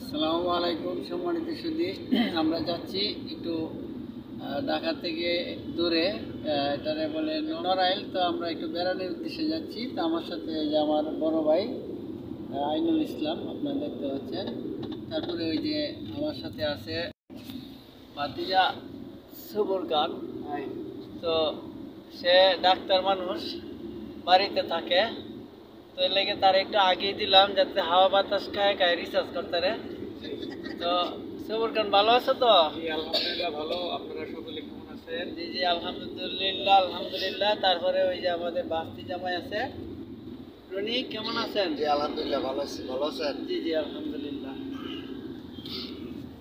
আসসালামু আলাইকুম সম্মানিত সুধী, আমরা যাচ্ছি একটু ঢাকা থেকে দূরে, এটারে বলে নড়াইল। তো আমরা একটু বেড়ানোর উদ্দেশ্যে যাচ্ছি। তো আমার সাথে যে আমার বড় ভাই আইনুল ইসলাম আপনারা দেখতে পাচ্ছেন। তারপরে ওই যে আমার সাথে আছে ভাতিজা সবুর খান। তো সে ডাক্তার মানুষ, বাড়িতে থাকে। তো এর লেগে তার একটু আগেই দিলাম যাতে হাওয়া বাতাস খায় খায় রিসার্চ করতে রে। তো সবুর খান ভালো আছে তো? আলহামদুলিল্লাহ ভালো। আপনারা সকলে কেমন আছেন? জি জি আলহামদুলিল্লাহ আলহামদুলিল্লাহ। তারপরে ওই যে আমাদের বাস্তি জামাই আছে রনি, কেমন আছেন? জি আলহামদুলিল্লাহ ভালো আছি। ভালো আছেন? জি জি আলহামদুলিল্লাহ।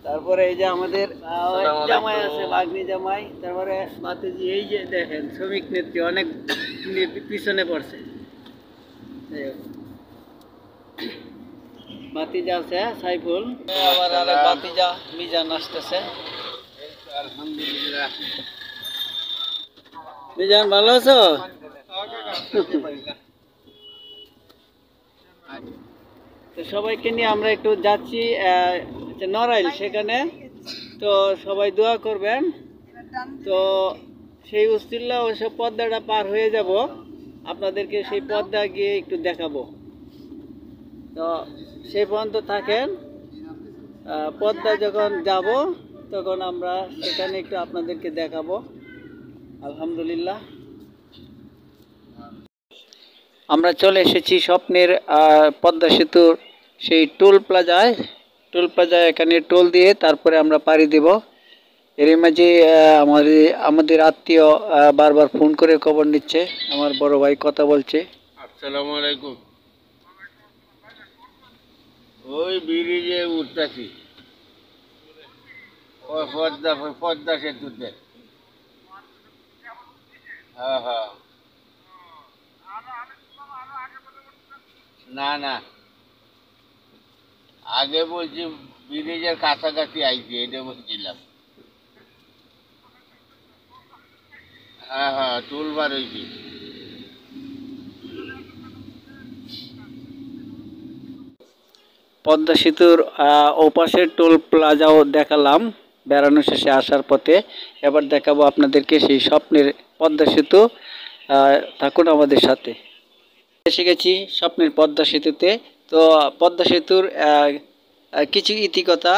তারপরে এই যে আমাদের জামাই আছে, বাগনি জামাই। তারপরে বাতিজি এই যে দেখেন শ্রমিক নেত্রী অনেক পিছনে পড়ছে। বাতিজা আছে সাইফুল, আবার আরেক বাতিজা মিজান আসতেছে। আলহামদুলিল্লাহ। মিজান ভালো আছো? তো সবাইকে নিয়ে আমরা একটু যাচ্ছি নড়াইল, সেখানে। তো সবাই দোয়া করবেন। তো সেই উসিল্লা ওইসব পদ্মাটা পার হয়ে যাব, আপনাদেরকে সেই পদ্মা গিয়ে একটু দেখাবো। তো সেই পর্যন্ত থাকেন। পদ্মা যখন যাব তখন আমরা সেখানে একটু আপনাদেরকে দেখাবো। আলহামদুলিল্লাহ, আমরা চলে এসেছি স্বপ্নের পদ্মা সেতুর সেই টোল প্লাজায়। এখানে টোল দিয়ে তারপরে আমরা পাড়ি দেব। এর মাঝে আমাদের আত্মীয় বারবার ফোন করে খবর নিচ্ছে। আমার বড় ভাই কথা বলছে। আসসালামু আলাইকুম। ওই ব্রিজে উঠতেছি, পদ্মা সেতুতে। হ্যাঁ হ্যাঁ, না না, আগে বলছি ব্রিজের কাছাকাছি আইছি, এটা বলছিলাম। হ্যাঁ হ্যাঁ, টুলবার হয়েছি। পদ্মা সেতুর ওপাশের টোল প্লাজাও দেখালাম বেড়ানো শেষে আসার পথে। এবার দেখাবো আপনাদেরকে সেই স্বপ্নের পদ্মা সেতু। থাকুন আমাদের সাথে। এসে গেছি স্বপ্নের পদ্মা সেতুতে। তো পদ্মা সেতুর কিছু ইতিকথা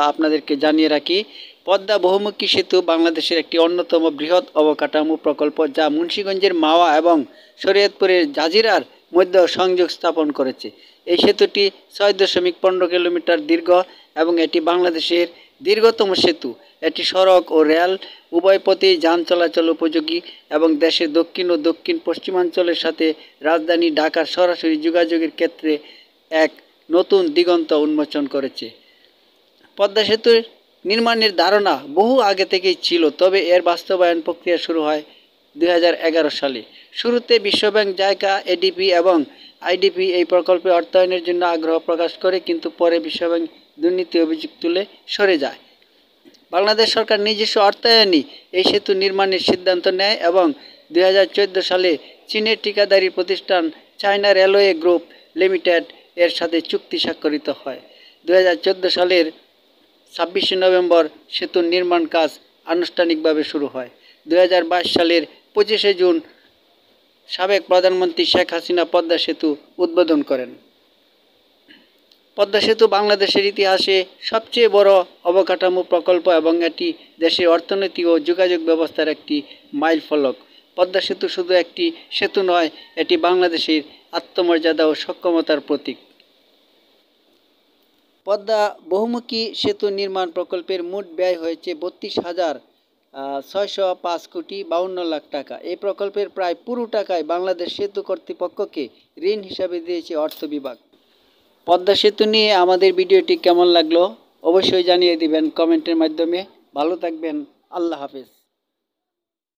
আপনাদেরকে জানিয়ে রাখি। পদ্মা বহুমুখী সেতু বাংলাদেশের একটি অন্যতম বৃহৎ অবকাঠামো প্রকল্প, যা মুন্সিগঞ্জের মাওয়া এবং শরীয়তপুরের জাজিরার মধ্যে সংযোগ স্থাপন করেছে। এই সেতুটি 6.15 কিলোমিটার দীর্ঘ এবং এটি বাংলাদেশের দীর্ঘতম সেতু। এটি সড়ক ও রেল উভয় পথেই যান চলাচল উপযোগী এবং দেশের দক্ষিণ ও দক্ষিণ পশ্চিমাঞ্চলের সাথে রাজধানী ঢাকার সরাসরি যোগাযোগের ক্ষেত্রে এক নতুন দিগন্ত উন্মোচন করেছে। পদ্মা সেতুর নির্মাণের ধারণা বহু আগে থেকেই ছিল, তবে এর বাস্তবায়ন প্রক্রিয়া শুরু হয় 2011 সালে। শুরুতে বিশ্বব্যাংক, জাইকা, এডিপি এবং আইডিপি এই প্রকল্পে অর্থায়নের জন্য আগ্রহ প্রকাশ করে, কিন্তু পরে বিশ্বব্যাংক দুর্নীতি অভিযোগ তুলে সরে যায়। বাংলাদেশ সরকার নিজস্ব অর্থায়নে এই সেতু নির্মাণের সিদ্ধান্ত নেয় এবং 2014 সালে চীনের ঠিকাদারি প্রতিষ্ঠান চায়না রেলওয়ে গ্রুপ লিমিটেড এর সাথে চুক্তি স্বাক্ষরিত হয়। 2014 সালের 26 নভেম্বর সেতুর নির্মাণ কাজ আনুষ্ঠানিকভাবে শুরু হয়। 2022 সালের 25 জুন সাবেক প্রধানমন্ত্রী শেখ হাসিনা পদ্মা সেতু উদ্বোধন করেন। পদ্মা সেতু বাংলাদেশের ইতিহাসে সবচেয়ে বড় অবকাঠামো প্রকল্প এবং এটি দেশের অর্থনীতি ও যোগাযোগ ব্যবস্থার একটি মাইলফলক। পদ্মা সেতু শুধু একটি সেতু নয়, এটি বাংলাদেশের আত্মমর্যাদা ও সক্ষমতার প্রতীক। পদ্মা বহুমুখী সেতু নির্মাণ প্রকল্পের মোট ব্যয় হয়েছে 32,605,52,00,000 টাকা। এই প্রকল্পের প্রায় পুরো টাকায় বাংলাদেশ সেতু কর্তৃপক্ষকে ঋণ হিসাবে দিয়েছে অর্থ বিভাগ। পদ্মা সেতু নিয়ে আমাদের ভিডিওটি কেমন লাগলো অবশ্যই জানিয়ে দিবেন কমেন্টের মাধ্যমে। ভালো থাকবেন, আল্লাহ হাফেজ।